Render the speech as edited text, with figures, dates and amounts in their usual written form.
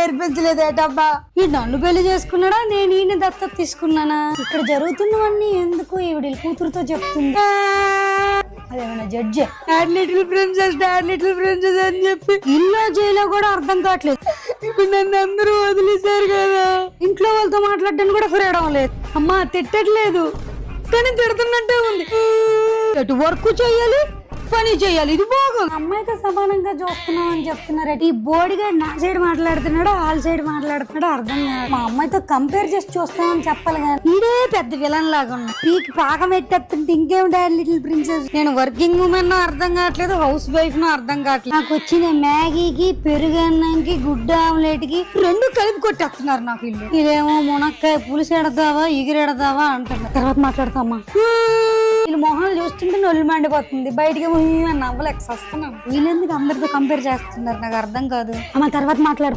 నేర్పించలేదేటబ్బా. ఈ నన్ను పెళ్లి చేసుకున్నాడా, నేను ఈయన దత్తత తీసుకున్నానా? ఇక్కడ జరుగుతున్నవన్నీ ఎందుకు ఈవిడ కూతురుతో చెప్తుంది? అదేమన్నా జడ్జి డాడ్ లిటిల్ ప్రిన్సెస్ అని చెప్పి ఇల్లు జైల్లో కూడా అర్థం కావట్లేదు. ఇప్పుడు నన్ను అందరూ వదిలేశారు కదా, ఇంట్లో వాళ్ళతో మాట్లాడడానికి కూడా ఫ్రీడమ్ లేదు. అమ్మా తిట్టట్లేదు కానీ తిడుతున్నట్టే ఉంది. ఎటు వర్క్ చేయాలి, పని చేయాలి, ఇది బాగుంది. అమ్మాయితో సమానంగా చూస్తున్నాం అని చెప్తున్నారు. ఈ బోడిగా నా సైడ్ మాట్లాడుతున్నాడు, వాళ్ళ సైడ్ మాట్లాడుతున్నాడు అర్థం కాదు. మా అమ్మాయితో కంపేర్ చేసి చూస్తామని చెప్పాలి కానీ ఇదే పెద్ద విలన్ లాగా ఉన్నా. పీకి పాకం పెట్టేస్తుంటే ఇంకేం డాడ్ లిటిల్ ప్రిన్సెస్. నేను వర్కింగ్ ఉమెన్ అర్థం కావట్లేదు, హౌస్ వైఫ్ ను అర్థం కావట్లేదు. నాకు వచ్చిన మ్యాగీకి, పెరుగన్నానికి, గుడ్డ ఆమ్లెట్ కి రెండు కలిపి కొట్టేస్తున్నారు నాకు ఇల్లు. ఇదేమో మునక్కాయ పులుసు ఎడదావా, ఎగిరెడదావా అంటున్నారు. తర్వాత మాట్లాడతామా. వీళ్ళు మొహాలు చూస్తుంటే నొల్లు మండిపోతుంది, బయటికి నవ్వలేక వస్తున్నాను. వీళ్ళెందుకు అందరితో కంపేర్ చేస్తున్నారు నాకు అర్థం కాదు. అమ్మ తర్వాత మాట్లాడు.